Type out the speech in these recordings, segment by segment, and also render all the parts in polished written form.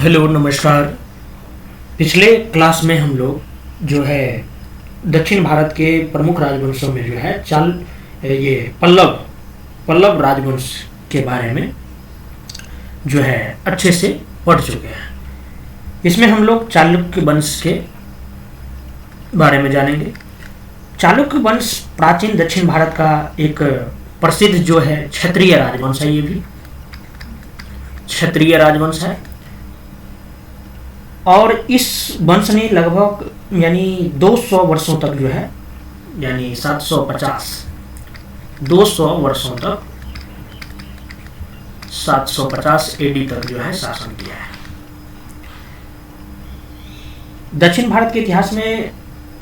Hello नमस्कार। पिछले class में हम लोग जो है दक्षिण भारत के प्रमुख राजवंशों में जो है ये पल्लव पल्लव राजवंश के बारे में जो है अच्छे से पढ़ चुके हैं। इसमें हम लोग चालुक्य वंश के बारे में जानेंगे। चालुक्य वंश प्राचीन दक्षिण भारत का एक प्रसिद्ध जो है क्षत्रिय राजवंश है। ये भी क्षत्रिय राजवंश है और इस वंश ने लगभग यानी 200 वर्षों तक जो है यानी 200 वर्षों तक 750 एडी तक जो है शासन किया है। दक्षिण भारत के इतिहास में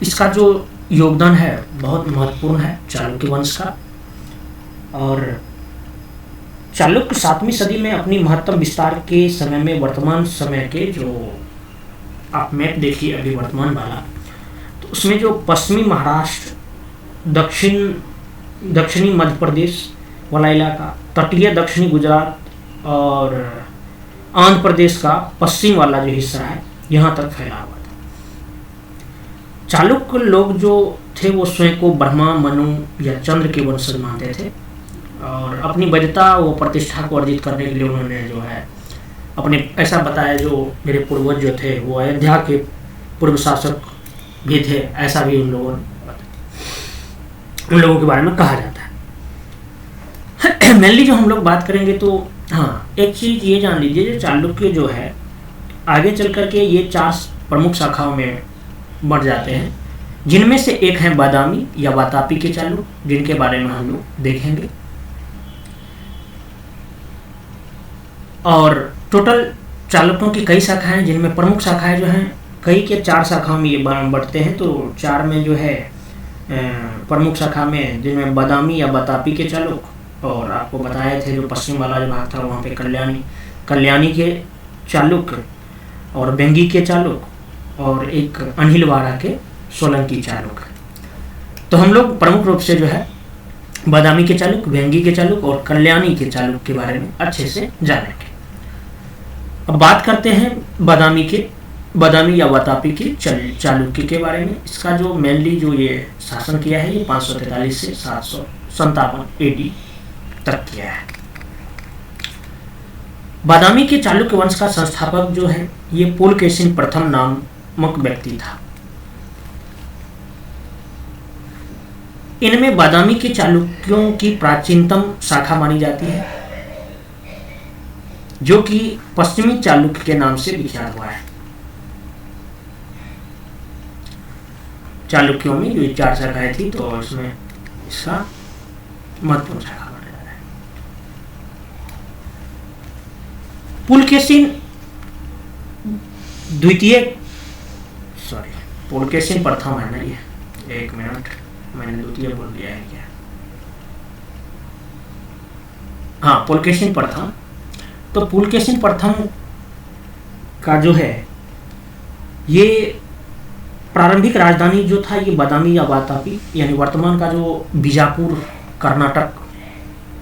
इसका जो योगदान है बहुत महत्वपूर्ण है चालुक्य वंश का। और चालुक्य 7वीं सदी में अपनी महत्तम विस्तार के समय में वर्तमान समय के जो आप मैप देखिए अभी वर्तमान वाला, तो उसमें जो पश्चिमी महाराष्ट्र, दक्षिणी मध्य प्रदेश वाला इलाका, तटीय दक्षिणी गुजरात और आंध्र प्रदेश का पश्चिम वाला जो हिस्सा है यहाँ तक फैला हुआ था। चालुक्य लोग जो थे वो स्वयं को ब्रह्मा, मनु या चंद्र के वंशज मानते थे और अपनी वैधता व प्रतिष्ठा को अर्जित करने के लिए उन्होंने जो है अपने ऐसा बताया जो मेरे पूर्वज जो थे वो अयोध्या के पूर्व शासक भी थे, ऐसा भी उन लोगों के बारे में कहा जाता है। मेनली जो हम लोग बात करेंगे तो हाँ, एक चीज़ ये जान लीजिए, जो चालुक्य जो है आगे चल करके ये 4 प्रमुख शाखाओं में बढ़ जाते हैं, जिनमें से एक है बादामी या वातापी के चालुक्य, जिनके बारे में हम लोग देखेंगे। और टोटल चालुक्यों की कई शाखाएं, जिनमें प्रमुख शाखाएं जो हैं कई के 4 शाखाओं में ये बढ़ते हैं। तो 4 में जो है प्रमुख शाखा में जिनमें बादामी या वातापी के चालुक्य, और आपको बताए थे जो पश्चिम वाला जो भाग था वहाँ पे कल्याणी के चालुक्य और बेंगी के चालुक्य और एक अनिलवाड़ा के सोलंकी चालुक्य। तो हम लोग प्रमुख रूप से जो है बादामी के चालुक्य, बेंगी के चालुक्य और कल्याणी के चालुक्य के बारे में अच्छे से जानेंगे। अब बात करते हैं बादामी या वातापी के चालुक्य के बारे में। इसका जो मेनली जो ये शासन किया है ये 543 से 757 एडी तक किया है। बादामी के चालुक्य वंश का संस्थापक जो है ये पुलकेशिन प्रथम नामक व्यक्ति था। इनमें बादामी के चालुक्यों की प्राचीनतम शाखा मानी जाती है, जो कि पश्चिमी चालुक्य के नाम से विख्यात हुआ है। चालुक्यों में जो 4 शाखाएं थी तो इसमें इसका महत्वपूर्ण शाखा माना जा रहा है। पुलकेशिन प्रथम है ना, ये 1 मिनट मैंने द्वितीय बोल दिया है क्या? हाँ, पुलकेशिन प्रथम। तो पुलकेशिन प्रथम का जो है ये प्रारंभिक राजधानी जो था ये बादामी या वातापी यानी वर्तमान का जो बीजापुर कर्नाटक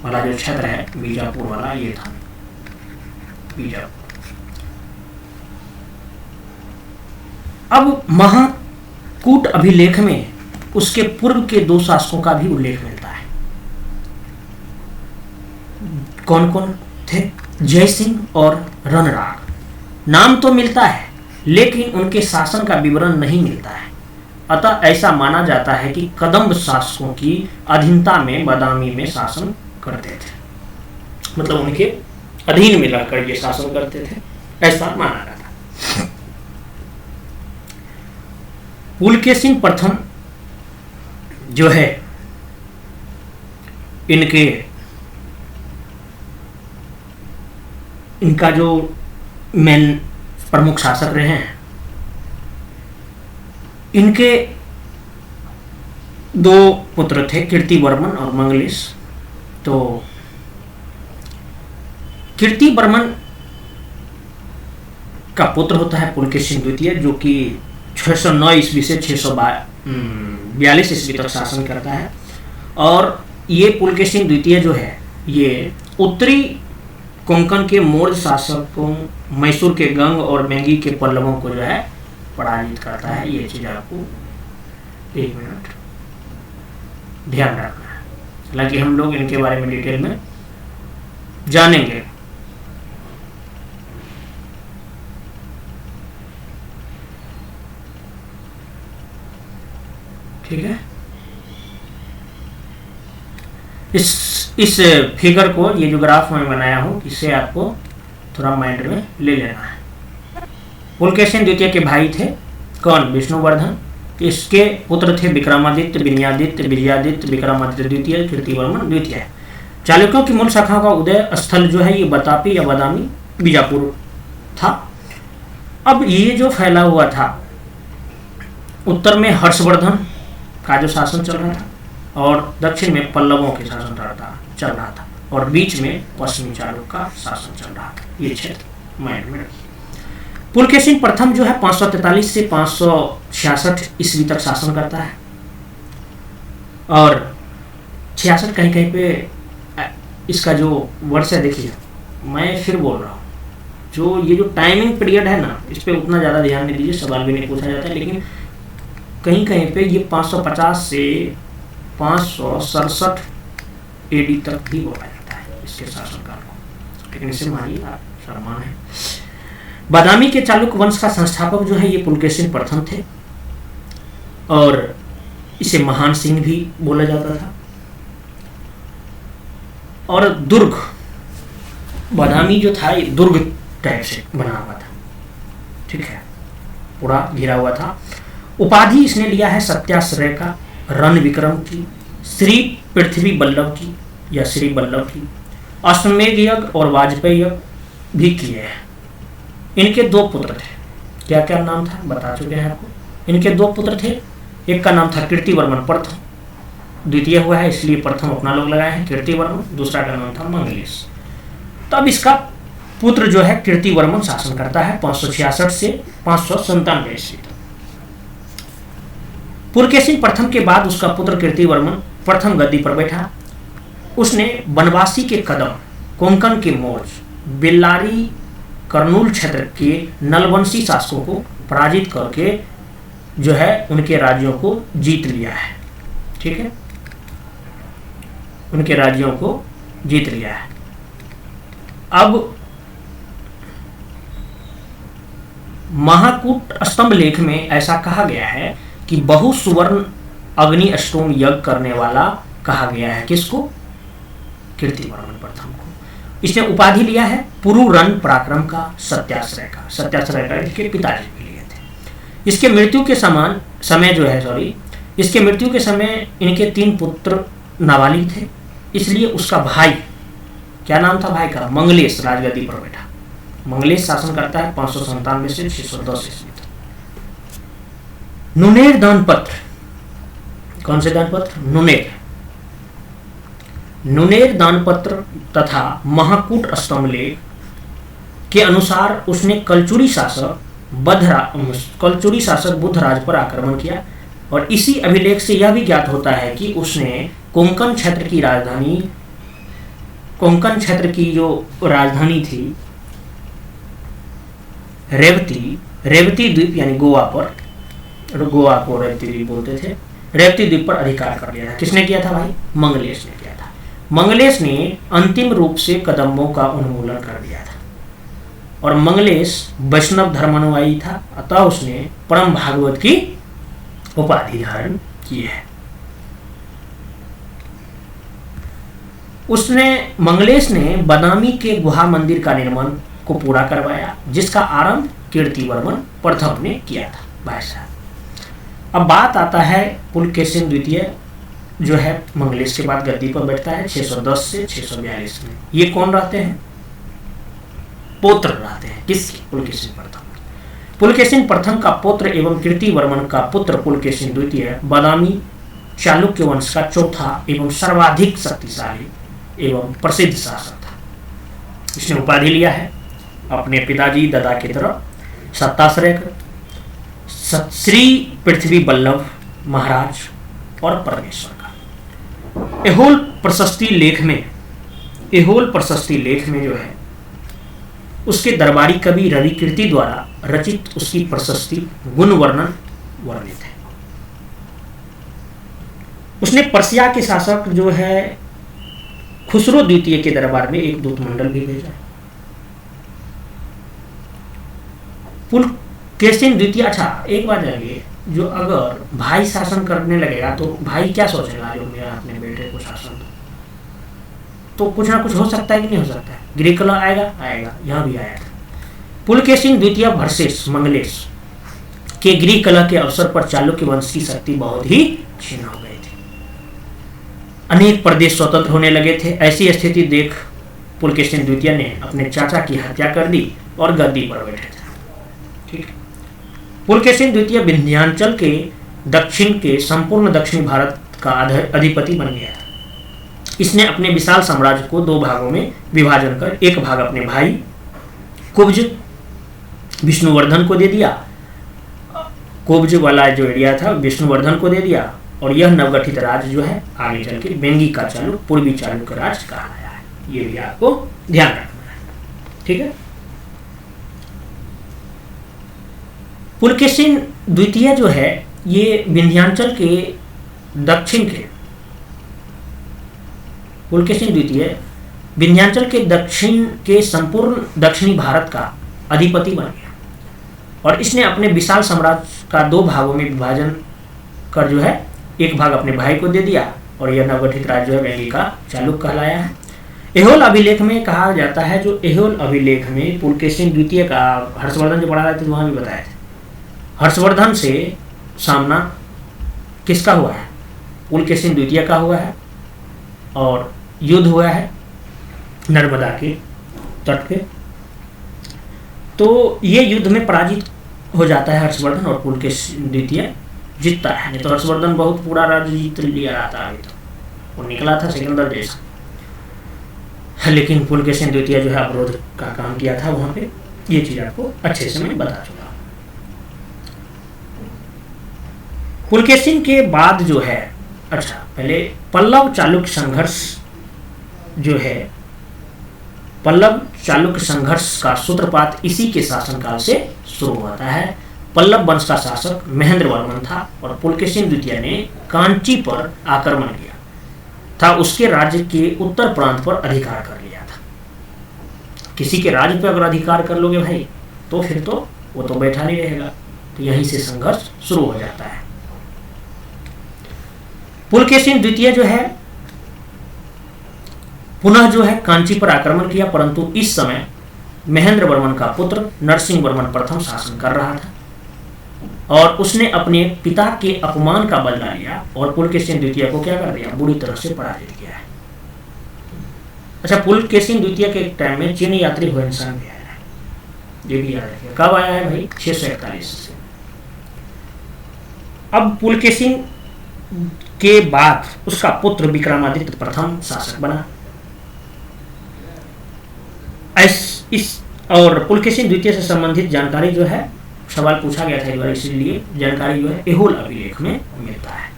वाला जो क्षेत्र है बीजापुर वाला, ये था बीजापुर। अब महाकूट अभिलेख में उसके पूर्व के 2 शासकों का भी उल्लेख मिलता है। कौन कौन थे? जय सिंह और रणराग। नाम तो मिलता है लेकिन उनके शासन का विवरण नहीं मिलता है। अतः ऐसा माना जाता है कि कदम्ब शासकों की अधीनता में बादामी में शासन करते थे, मतलब उनके अधीन में रहकर ये शासन करते थे, ऐसा माना जाता है। पुलकेशिन प्रथम जो है इनका जो मेन प्रमुख शासक रहे हैं, इनके 2 पुत्र थे, कीर्तिवर्मन और मंगलेश। तो कीर्तिवर्मन का पुत्र होता है पुलकेशिन द्वितीय, जो कि 609 ईस्वी से 642 ईस्वी तक शासन करता है। और ये पुलकेशिन द्वितीय जो है ये उत्तरी कोंकण के मौर्य शासकों, मैसूर के गंग और मेंगी के पल्लवों को जो है पराजित करता है। ये चीज आपको 1 मिनट ध्यान रखना है। हालांकि हम लोग इनके बारे में डिटेल में जानेंगे। ठीक है, इस फिगर को, ये जो ग्राफ मैं बनाया हूं, इससे आपको थोड़ा माइंड में ले लेना है। पुलकेशिन द्वितीय के भाई थे कौन? विष्णुवर्धन। इसके पुत्र थे विक्रमादित्य, विनयादित्य, विजयादित्य, विक्रमादित्य द्वितीय, कीर्तिवर्मन द्वितीय। चालुक्यों की मूल शाखा का उदय स्थल जो है ये बतापी या बादामी बीजापुर था। अब ये जो फैला हुआ था, उत्तर में हर्षवर्धन का जो शासन चल रहा था और दक्षिण में पल्लवों के शासन चल रहा था और बीच में पश्चिमी चालुक्य का शासन चल रहा था। ये क्षेत्र माइंड में रखिए। पुलकेशिन प्रथम जो है 543 से 566 ईस्वी तक शासन करता है और 66 कहीं कहीं पे इसका जो वर्ष है, देखिए मैं फिर बोल रहा हूँ, जो ये जो टाइमिंग पीरियड है ना, इस पर उतना ज़्यादा ध्यान नहीं दीजिए, सवाल भी नहीं पूछा जाता है, लेकिन कहीं कहीं पे ये 550 से 567 एडी तक भी बोला जाता है इसके शासनकाल को, लेकिन इसे मानिए आप सम्मान है। बादामी के चालुक्य वंश का संस्थापक जो है ये पुलकेशिन प्रथम थे और इसे महान सिंह भी बोला जाता था। और दुर्ग, बादामी जो था ये दुर्ग टाइप से बना हुआ था, ठीक है, पूरा घिरा हुआ था। उपाधि इसने लिया है सत्याश्रय का, रण विक्रम की, श्री पृथ्वी बल्लभ की या श्री बल्लभ की, अश्वमेध यज्ञ और वाजपेयी यज्ञ भी किए हैं। इनके 2 पुत्र थे, क्या क्या नाम था बता चुके हैं आपको। इनके 2 पुत्र थे, एक का नाम था कीर्तिवर्मन प्रथम, द्वितीय हुआ है इसलिए प्रथम अपना लोग लगाए हैं कीर्तिवर्मन, दूसरा का नाम था मंगलेश। तब इसका पुत्र जो है कीर्तिवर्मन शासन करता है 566 से 597 ईस्वी तक। पुलकेशिन प्रथम के बाद उसका पुत्र कीर्तिवर्मन प्रथम गद्दी पर बैठा। उसने बनवासी के कदम, कोंकण के मौर्य, बेल्लारी, कर्नूल क्षेत्र के नलवंशी शासकों को पराजित करके जो है उनके राज्यों को जीत लिया है, ठीक है, उनके राज्यों को जीत लिया है। अब महाकूट स्तंभ लेख में ऐसा कहा गया है कि बहु सुवर्ण अग्नि अष्टोम यज्ञ करने वाला कहा गया है किसको? कीर्तिवर्मन प्रथम को। इसने उपाधि लिया है पुरुरन पराक्रम का, सत्याश्रय का। सत्याश्रय का इसके पिताजी भी लिए थे। इसके मृत्यु के इसके मृत्यु के समय इनके 3 पुत्र नाबालिग थे, इसलिए उसका भाई, क्या नाम था भाई का? मंगलेश, राजगद्दी पर बैठा। मंगलेश शासन करता है 597 से 610 ईस्वी तक। नुनेर दानपत्र, कौन से दानपत्र? नुनेर दानपत्र तथा महाकूट स्तंभ लेख के अनुसार उसने कलचुरी शासक बुद्धराज पर आक्रमण किया और इसी अभिलेख से यह भी ज्ञात होता है कि उसने कोंकण क्षेत्र की जो राजधानी थी रेवती द्वीप यानी गोवा पर, गोवा को रेवती द्वीप बोलते थे, रेवती द्वीप पर अधिकार कर लिया था। किसने किया था भाई? मंगलेश ने किया था। मंगलेश ने अंतिम रूप से कदम्बों का उन्मूलन कर दिया था और मंगलेश वैष्णव धर्मानुयायी था, अतः उसने परम भागवत की उपाधि धारण की है। मंगलेश ने बादामी के गुहा मंदिर का निर्माण को पूरा करवाया, जिसका आरंभ कीर्तिवर्मन प्रथम ने किया था भाई साहब। अब बात आता है पुलकेशिन द्वितीय जो है मंगलेश के बाद गद्दी पर बैठता है 610 से 642 में। ये कौन रहते हैं? पुत्र रहते हैं किसके? पुलकेशिन प्रथम। पुलकेशिन प्रथम का पुत्र एवं कीर्तिवर्मन का पुत्र पुलकेशिन द्वितीय बादामी चालुक्य वंश का चौथा एवं सर्वाधिक शक्तिशाली एवं प्रसिद्ध शासक था। इसने उपाधि लिया है अपने पिताजी दादा की तरह सत्ताश्रय, श्री पृथ्वी बल्लभ महाराज और परमेश्वर का। एहोल प्रशस्ति लेख में जो है उसके दरबारी कवि रवि कीर्ति द्वारा रचित उसकी प्रशस्ति गुण वर्णन वर्णित है। उसने पर्सिया के शासक जो है खुसरो द्वितीय के दरबार में एक दूत मंडल भी भेजा। पुलकेशिन द्वितीय, अच्छा एक बात जानिए, जो अगर भाई शासन करने लगेगा तो भाई क्या सोचेगा, जो मेरा अपने बेटे को शासन तो कुछ ना कुछ हो सकता है कि नहीं हो सकता है। गृह कलह आएगा, यहां भी आया था। पुलकेशिन द्वितीय वर्सेस मंगलेश के गृह कलह के अवसर पर चालुक्य वंश की शक्ति बहुत ही क्षीण हो गई थी। अनेक प्रदेश स्वतंत्र होने लगे थे। ऐसी स्थिति देख पुलकेशिन द्वितीय ने अपने चाचा की हत्या कर दी और गद्दी पर बैठे थे। ठीक। पुलकेशिन द्वितीय विंध्याचल के दक्षिण के संपूर्ण दक्षिणी भारत का अधिपति बन गया था। इसने अपने विशाल साम्राज्य को दो भागों में विभाजन कर एक भाग अपने भाई कुब्ज विष्णुवर्धन को दे दिया। कुब्ज वाला जो एरिया था विष्णुवर्धन को दे दिया, और यह नवगठित राज्य जो है आगे चल के वेंगी का चालुक्य, पूर्वी चालुक्य राज्य कहलाया है। ये भी आपको ध्यान रखना है। ठीक है। पुलकेशिन द्वितीय जो है ये विंध्याचल के दक्षिण के, पुलकेशिन द्वितीय विंध्याचल के दक्षिण के संपूर्ण दक्षिणी भारत का अधिपति बन गया, और इसने अपने विशाल साम्राज्य का दो भागों में विभाजन कर जो है एक भाग अपने भाई को दे दिया, और यह नवगठित राज्य है वेंगी का चालुक्य कहलाया है। एहोल अभिलेख में कहा जाता है, जो एहोल अभिलेख में पुलकेशिन द्वितीय का, हर्षवर्धन जो पढ़ा रहे थे वहां भी बताया था, हर्षवर्धन से सामना किसका हुआ है, पुलकेशिन द्वितीय का हुआ है, और युद्ध हुआ है नर्मदा के तट पे। तो ये युद्ध में पराजित हो जाता है हर्षवर्धन, और पुलकेशिन द्वितीय जीतता है। नहीं तो हर्षवर्धन बहुत पूरा राज्य जीत लिया रहा था, अभी तो वो निकला था सिकंदर जैसा, लेकिन पुलकेशिन द्वितीय जो है अवरोध का काम किया था वहां पे। ये चीज आपको अच्छे से मैं बता चुका। पुलकेशिन के बाद जो है, अच्छा पहले पल्लव चालुक्य संघर्ष जो है, पल्लव चालुक्य संघर्ष का सूत्रपात इसी के शासनकाल से शुरू होता है। पल्लव वंश का शासक महेंद्र वर्मन था, और पुलकेशिन द्वितीय ने कांची पर आक्रमण किया था, उसके राज्य के उत्तर प्रांत पर अधिकार कर लिया था। किसी के राज्य पर अगर अधिकार कर लोगे भाई, तो फिर तो वो तो बैठा नहीं रहेगा। तो यहीं से संघर्ष शुरू हो जाता है। पुलकेशिन द्वितीय जो है पुनः जो है कांची पर आक्रमण किया, परंतु इस समय महेंद्र वर्मन का पुत्र नरसिंह वर्मन प्रथम शासन कर रहा था, और उसने अपने पिता के अपमान का बदला लिया और पुलकेशिन द्वितीय को क्या कर दिया, बुरी तरह से पराजित किया है। अच्छा, पुलकेशिन द्वितीय के टाइम में चीनी यात्री हुएनसांग भी आया है, ये भी याद रखिए। कब आया है भाई? 641 से। अब पुलकेशिन के बाद उसका पुत्र विक्रमादित्य प्रथम शासक बना। इस और पुलकेशिन द्वितीय से संबंधित जानकारी जो है, सवाल पूछा गया था एक बार, इसलिए जानकारी जो है एहोल अभिलेख में मिलता है।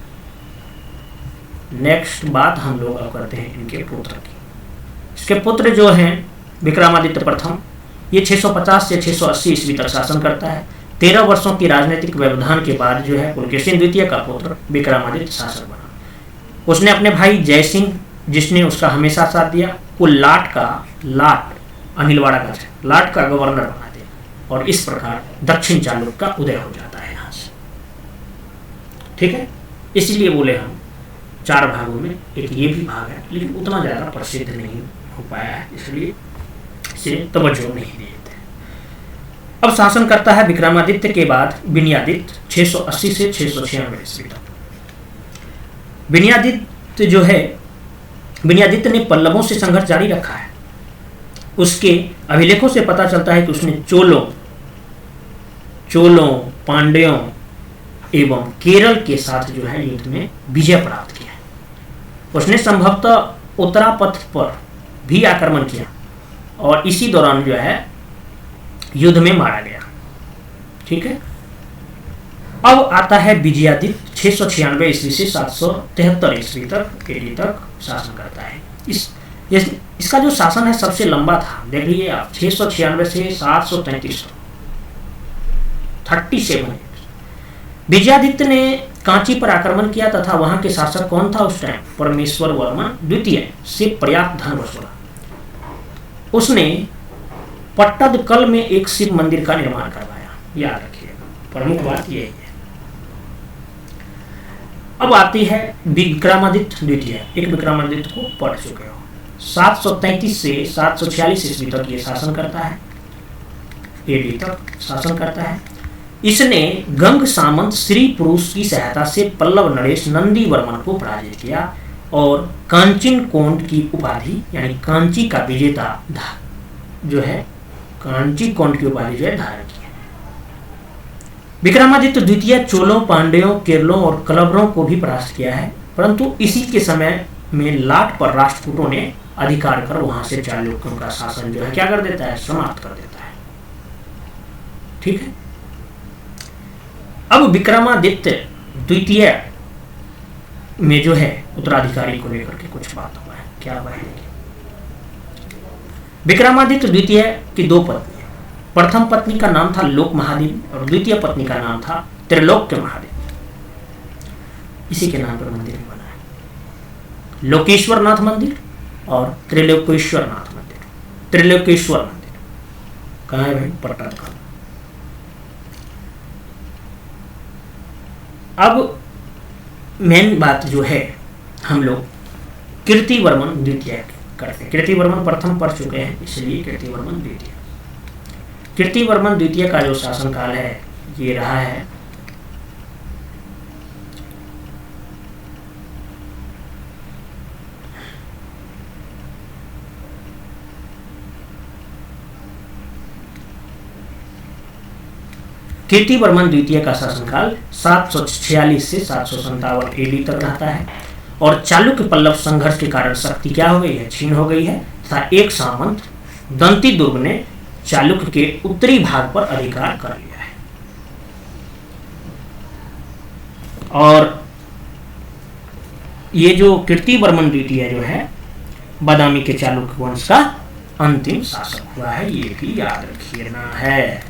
नेक्स्ट बात हम लोग अब करते हैं इनके पुत्र की। इसके पुत्र जो हैं विक्रमादित्य प्रथम, ये 650 से 680 ईस्वी तक शासन करता है। 13 वर्षों की राजनीतिक व्यवधान के बाद जो है पुलकेशिन द्वितीय का पुत्र विक्रमादित्य शासक बना। उसने अपने भाई जयसिंह, जिसने उसका हमेशा साथ दिया, को लाट अनिलवाड़ा का लाट का गवर्नर बना दिया, और इस प्रकार दक्षिण चालुक्य का उदय हो जाता है यहाँ से। ठीक है, इसलिए बोले हम 4 भागों में एक ये भी भाग है, लेकिन उतना ज्यादा प्रसिद्ध नहीं हो पाया है, इसलिए इसे तवज्जो नहीं देते। अब शासन करता है विक्रमादित्य के बाद विनयादित्य 680 से 696 ईस्वी तक। विनयादित्य जो है, विनयादित्य ने पल्लवों से संघर्ष जारी रखा है। उसके अभिलेखों से पता चलता है कि उसने चोलों, पांड्यों एवं केरल के साथ जो है युद्ध में विजय प्राप्त किया। उसने संभवतः उत्तरापथ पर भी आक्रमण किया, और इसी दौरान जो है युद्ध में मारा गया। ठीक है, अब आता है विजयादित्य 696 ईस्वी से 773 ईस्वी तक शासन करता है। इस इसका जो शासन है सबसे लंबा था, देख लीजिए आप, 696 से 733, 37। विजयादित्य ने कांची पर आक्रमण किया तथा वहां के शासक कौन था उस टाइम? परमेश्वर वर्मा द्वितीय से पर्याप्त धन वसूला। उसने पट्टदकल में एक शिव मंदिर का निर्माण करवाया, याद रखिएगा, प्रमुख बात यही है। अब आती है विक्रमादित्य द्वितीय। एक विक्रमादित्य को पढ़ चुके हो। 733 से 746 ईस्वी तक ये शासन करता है, एडी तक शासन करता है। इसने गंग सामंत श्री पुरुष की सहायता से पल्लव नरेश नंदी वर्मन को पराजित किया और कांचीन कोंड की उपाधि यानी कांची का विजेता जो है, कांची कोंड की उपाधि जो है धारण की। विक्रमादित्य द्वितीय चोलों, पांड्यों, केरलों और कलबरों को भी परास्त किया है, परंतु इसी के समय में लाट पर राष्ट्रकूटों ने अधिकार कर वहां से चालुक्यों का शासन जो है क्या कर देता है? समाप्त कर देता है। ठीक है। अब विक्रमादित्य द्वितीय में जो है उत्तराधिकारी को लेकर के कुछ बात हुआ है, क्या हुआ है? विक्रमादित्य द्वितीय की दो पत्नी, प्रथम पत्नी का नाम था लोक महादेवी और द्वितीय पत्नी का नाम था त्रिलोक्य महादेवी। इसी के नाम पर मंदिर भी बना है, लोकेश्वर नाथ मंदिर और त्रिलोकेश्वर नाथ मंदिर। त्रिलोकेश्वर मंदिर कहाँ है भाई? पट्टदकल। अब मेन बात जो है, हम लोग कीर्तिवर्मन द्वितीय करते हैं। कीर्तिवर्मन प्रथम पढ़ चुके हैं, इसलिए कीर्तिवर्मन द्वितीय। कीर्तिवर्मन द्वितीय का जो शासनकाल है ये रहा है कीर्तिवर्मन द्वितीय का शासनकाल 746 से 757 एडी तक रहता है और चालुक्य पल्लव संघर्ष के कारण शक्ति क्या हो गई है? छीन हो गई है तथा एक सामंत दंती दुर्ग ने चालुक्य के उत्तरी भाग पर अधिकार कर लिया है। और ये जो कीर्तिवर्मन द्वितीय जो है बादामी के चालुक्य वंश का अंतिम शासक हुआ है, ये भी याद रखिए ना, है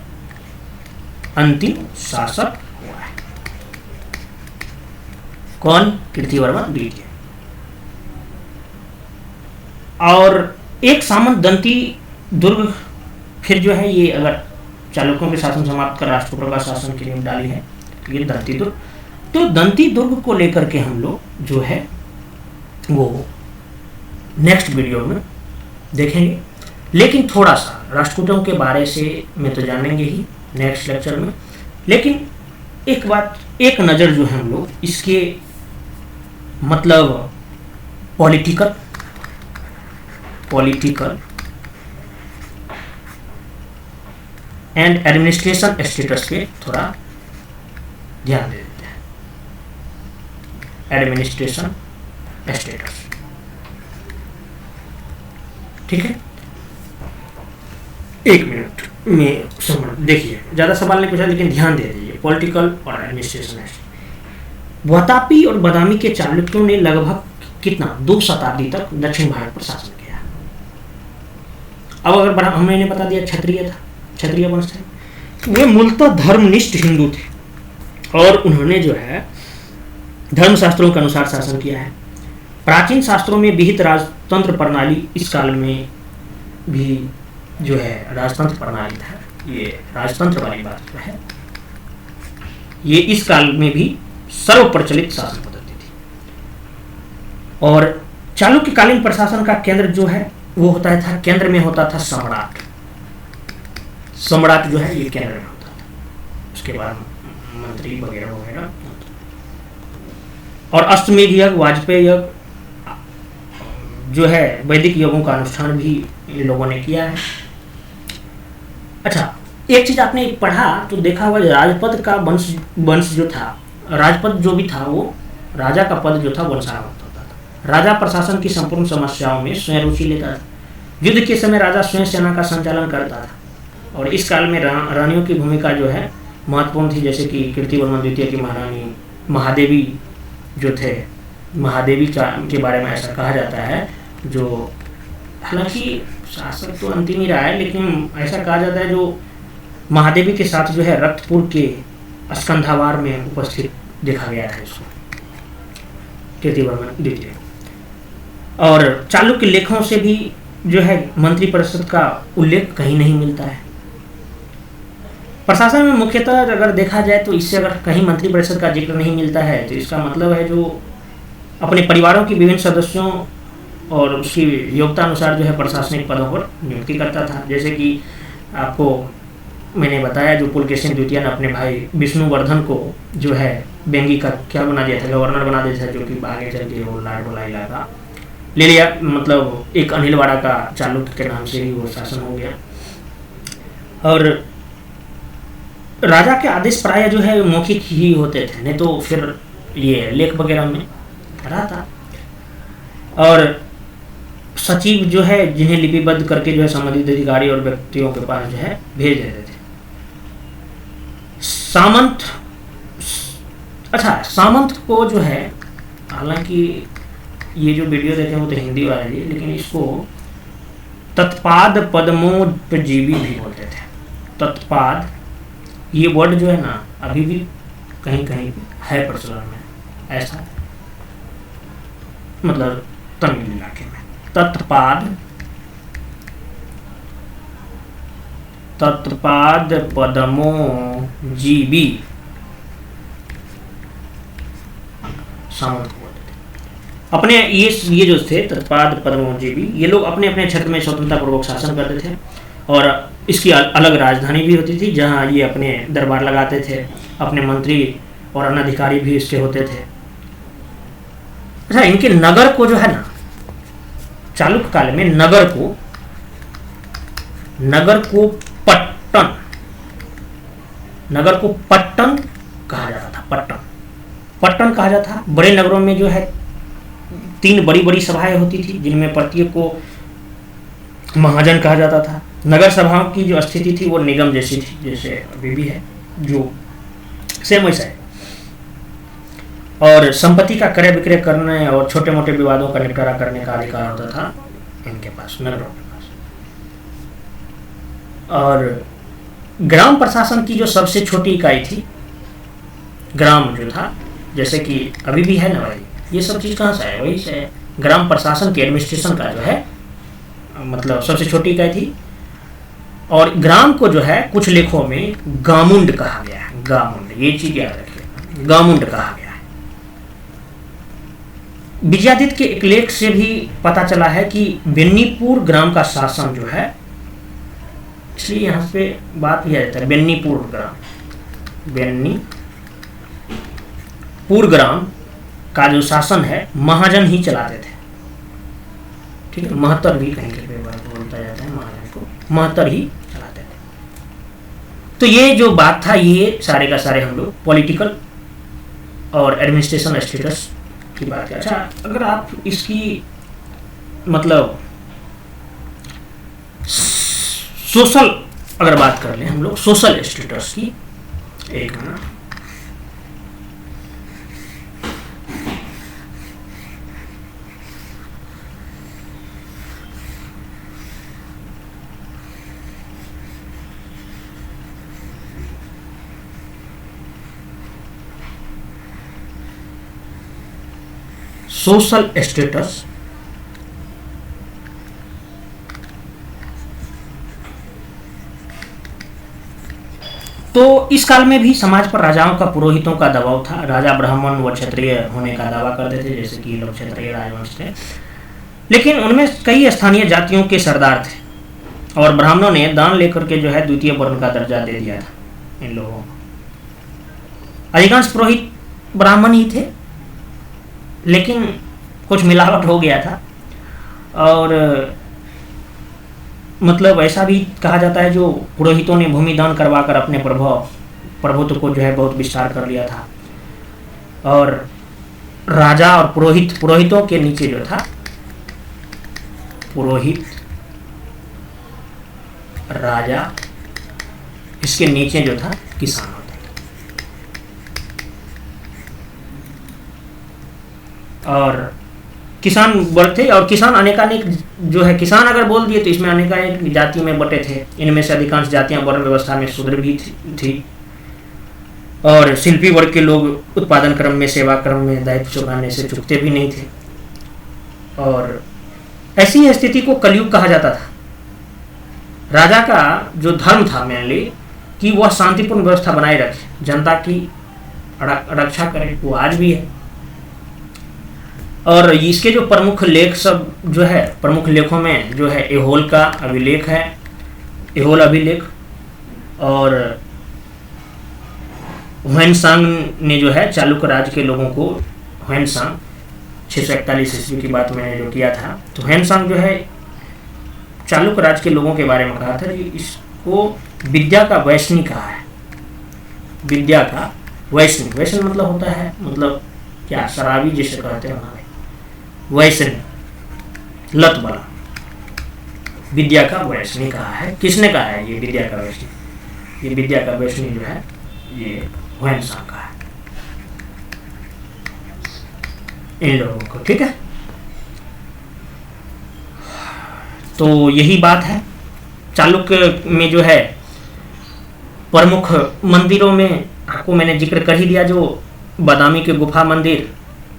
अंतिम शासक हुआ है। कौन? कीर्तिवर्मन द्वितीय। और एक सामंत दंती दुर्ग फिर जो है, ये अगर चालुक्यों के शासन समाप्त कर राष्ट्रकूटों का शासन की नींव डाली है, ये दंती दुर्ग। तो दंती दुर्ग को लेकर के हम लोग जो है वो नेक्स्ट वीडियो में देखेंगे, लेकिन थोड़ा सा राष्ट्रकूटों के बारे से में तो जानेंगे ही नेक्स्ट लेक्चर में। लेकिन एक बात, एक नज़र जो है हम लोग इसके मतलब पॉलिटिकल एंड एडमिनिस्ट्रेशन स्टेटस पे थोड़ा ध्यान दे देते हैं। एडमिनिस्ट्रेशन स्टेटस, ठीक है। एक मिनट में समझ देखिए, ज़्यादा सवाल नहीं पूछा लेकिन ध्यान दे दीजिए। पॉलिटिकल और एडमिनिस्ट्रेशन। वातापी और बादामी के चालुक्यों ने लगभग कितना 2 शताब्दी तक दक्षिण भारत पर शासन किया। अब अगर हमने बता दिया क्षत्रिय था, क्षत्रिय वंश थे, वे मूलतः धर्मनिष्ठ हिंदू थे और उन्होंने जो है धर्मशास्त्रों के अनुसार शासन किया है। प्राचीन शास्त्रों में विहित राजतंत्र प्रणाली इस काल में भी जो है राजतंत्र प्रणाली था, ये राजतंत्र वाली बात जो है ये इस काल में भी सर्वप्रचलित शासन पद्धति थी। और चालुक्यकालीन प्रशासन का केंद्र जो है वो होता था, केंद्र में होता था सम्राट। सम्राट जो है ये केंद्र में होता था, उसके बाद मंत्री वगैरह वगैरह। और अश्वमेध यज्ञ, वाजपेयी यज्ञ जो है वैदिक यज्ञों का अनुष्ठान भी इन लोगों ने किया है। अच्छा, एक चीज आपने पढ़ा तो देखा हुआ, राजपद का वंश जो था, राजपद जो भी था वो राजा का पद जो था वंशावत होता था। राजा प्रशासन की संपूर्ण समस्याओं में स्वयं रुचि लेता था। युद्ध के समय राजा स्वयं सेना का संचालन करता था और इस काल में रानियों की भूमिका जो है महत्वपूर्ण थी। जैसे कि कीर्तिवर्मन द्वितीय की महारानी महादेवी जो थे, महादेवी के बारे में ऐसा कहा जाता है, जो हालांकि शासक तो अंतिम ही रहा है, लेकिन ऐसा कहा जाता है जो महादेवी के साथ जो है रक्तपुर के स्कंधावार में उपस्थित देखा गया है इसको, कीर्तिवर्मन द्वितीय। और चालुक्य लेखों से भी जो है मंत्रिपरिषद का उल्लेख कहीं नहीं मिलता है। प्रशासन में मुख्यतः अगर देखा जाए तो इससे अगर कहीं मंत्रिपरिषद का जिक्र नहीं मिलता है तो इसका मतलब है जो अपने परिवारों के विभिन्न सदस्यों और उसकी योग्यता अनुसार जो है प्रशासनिक पदों पर नियुक्ति करता था। जैसे कि आपको मैंने बताया जो पुलकेशिन द्वितीय ने अपने भाई विष्णुवर्धन को जो है बेंगी का क्या बना दिया था, गवर्नर बना दिया था, जो कि आगे चल के वो लाडबोला इलाका ले लिया, मतलब एक अनिलवाड़ा का चालुक्य के नाम से ही वो शासन हो गया। और राजा के आदेश प्राय जो है मौखिक ही होते थे, नहीं तो फिर ये लेख वगैरह में रहा था। और सचिव जो है जिन्हें लिपिबद्ध करके जो है संबंधित अधिकारी और व्यक्तियों के पास जो है भेज देते थे। सामंत, अच्छा सामंत को जो है, हालांकि ये जो वीडियो देखे वो तो हिंदी वाला है, लेकिन इसको तत्पाद पद्मोपजीवी भी बोलते थे। तत्पाद ये वर्ड जो है ना अभी भी कहीं कहीं है प्रचलन में, ऐसा मतलब तमिल इलाके में तत्पाद पद्मोजीवी सामंत बोलते थे। अपने ये जो थे तत्पाद पद्मोजीवी, ये लोग अपने अपने क्षेत्र में स्वतंत्रता पूर्वक शासन करते थे और इसकी अलग राजधानी भी होती थी जहाँ ये अपने दरबार लगाते थे, अपने मंत्री और अन्य अधिकारी भी इसके होते थे। अच्छा, इनके नगर को जो है ना चालुक्य काल में नगर को पट्टन कहा जाता था। पट्टन कहा जाता था। बड़े नगरों में जो है 3 बड़ी बड़ी सभाएं होती थी जिनमें प्रत्येक को महाजन कहा जाता था। नगर सभाओं की जो स्थिति थी वो निगम जैसी थी, जैसे अभी भी है, जो सेम वैसा है। और संपत्ति का क्रय विक्रय करने और छोटे मोटे विवादों का निपटारा करने का अधिकार होता था इनके पास, नगरों के पास। और ग्राम प्रशासन की जो सबसे छोटी इकाई थी, ग्राम जो था, जैसे कि अभी भी है ना भाई, ये सब चीज़ कहाँ से है, वही से ग्राम प्रशासन के एडमिनिस्ट्रेशन का जो है मतलब सबसे छोटी इकाई थी। और ग्राम को जो है कुछ लेखों में गामुंड कहा गया है। गामुंड, ये चीज याद रखिए, गामुंड कहा गया है। विजयादित्य के एक लेख से भी पता चला है कि बेन्नीपुर ग्राम का शासन जो है, इसलिए यहाँ पे बात किया जाता है बेन्नीपुर ग्राम का जो शासन है महाजन ही चलाते थे। ठीक है, महत्तर भी कहीं कहीं बोलता जाता है, महाजन को महत्तर ही चलाते थे। तो ये जो बात था, ये सारे का सारे हम लोग पॉलिटिकल और एडमिनिस्ट्रेशन स्टेटस की बात है। अच्छा, अगर आप इसकी मतलब सोशल अगर बात कर लें हम लोग, सोशल स्टेटस की, एक मिनट, सोशल स्टेटस तो इस काल में भी समाज पर राजाओं का पुरोहितों का दबाव था। राजा ब्राह्मण व क्षत्रिय होने का दावा करते थे, जैसे कि लोग क्षत्रिय राजवंश थे, लेकिन उनमें कई स्थानीय जातियों के सरदार थे और ब्राह्मणों ने दान लेकर के जो है द्वितीय वर्ण का दर्जा दे दिया था इन लोगों को। अधिकांश पुरोहित ब्राह्मण ही थे, लेकिन कुछ मिलावट हो गया था। और मतलब ऐसा भी कहा जाता है जो पुरोहितों ने भूमि दान करवाकर अपने प्रभुत्व को जो है बहुत विस्तार कर लिया था। और राजा और पुरोहितों के नीचे जो था, पुरोहित, राजा, इसके नीचे जो था किसान होता था। और किसान वर्ग थे, और किसान अनेकानेक जो है, किसान अगर बोल दिए तो इसमें अनेकानेक जाति में बटे थे। इनमें से अधिकांश जातियां वर्ण व्यवस्था में शूद्र भी थी। और शिल्पी वर्ग के लोग उत्पादन क्रम में, सेवा क्रम में दायित्व चुकाने से चूकते भी नहीं थे। और ऐसी स्थिति को कलयुग कहा जाता था। राजा का जो धर्म था मेनली कि वह शांतिपूर्ण व्यवस्था बनाए रखे, जनता की रक्षा करे, वो आज भी है। और इसके जो प्रमुख लेख सब जो है, प्रमुख लेखों में जो है एहोल का अभिलेख है, एहोल अभिलेख, और ह्वेनसांग ने जो है चालुक्य राज के लोगों को, ह्वेनसांग 641 ईस्वी की बात मैंने जो किया था, तो ह्वेनसांग जो है चालुक्य राज के लोगों के बारे में कहा था कि इसको विद्या का वैष्णि कहा है। विद्या का वैष्णि, वैष्णि मतलब होता है, मतलब क्या, शराबी जिसे कहते हैं हमारे, वैष्णि, लत वाला, विद्या का वैष्णि कहा है। किसने कहा है ये विद्या का वैष्णि? ये विद्या का वैष्णि जो है ये ह्वेनसांग का है, इन लोगों को, ठीक है। तो यही बात है। चालुक्य में जो है प्रमुख मंदिरों में आपको मैंने जिक्र कर ही दिया, जो बादामी के गुफा मंदिर,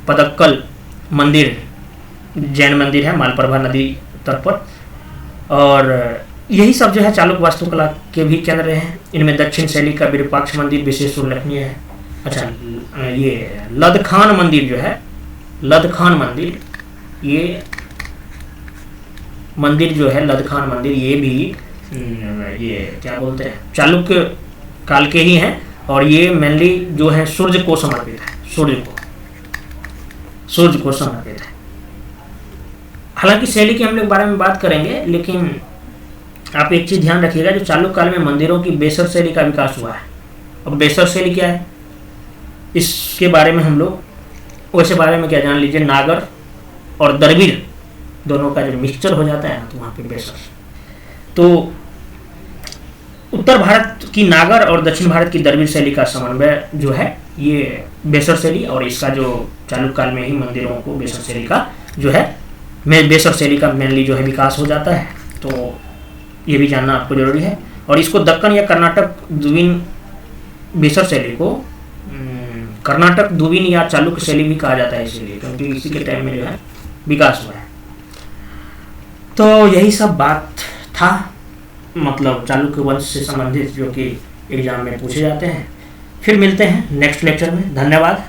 पदक्कल मंदिर जैन मंदिर है मालप्रभा नदी तट पर, और यही सब जो है चालुक्य वास्तुकला के भी केंद्र हैं। इनमें दक्षिण शैली का विरूपाक्ष मंदिर विशेष उल्लेखनीय है। अच्छा, ये लदखान मंदिर जो है, लदखान मंदिर, ये मंदिर जो है लदखान मंदिर, ये भी ये क्या बोलते हैं, चालुक्य काल के ही हैं। और ये मेनली जो है सूर्य को समर्पित है, सूर्य को समर्पित है। हालांकि शैली के हम लोग बारे में बात करेंगे, लेकिन आप एक चीज ध्यान रखिएगा, जो चालुक्य काल में मंदिरों की बेसर शैली का विकास हुआ है। अब बेसर शैली क्या है, इसके बारे में हम लोग, वैसे बारे में क्या जान लीजिए, नागर और दरबीर दोनों का जो मिक्सचर हो जाता है ना, तो वहाँ पे बेसर। तो उत्तर भारत की नागर और दक्षिण भारत की दरबीर शैली का समन्वय जो है ये बेसर शैली, और इसका जो चालुक्य काल में ही मंदिरों को बेसर शैली का जो है, बेसर शैली का मेनली जो है विकास हो जाता है। तो ये भी जानना आपको जरूरी है। और इसको दक्कन या कर्नाटक दुवीन, बेसर शैली को कर्नाटक दुवीन या चालुक्य शैली भी कहा जाता है, इसीलिए क्योंकि इसी के टाइम में जो है विकास हुआ है। तो यही सब बात था, मतलब चालुक्य वंश से संबंधित, जो कि एग्जाम में पूछे जाते हैं। फिर मिलते हैं नेक्स्ट लेक्चर में। धन्यवाद।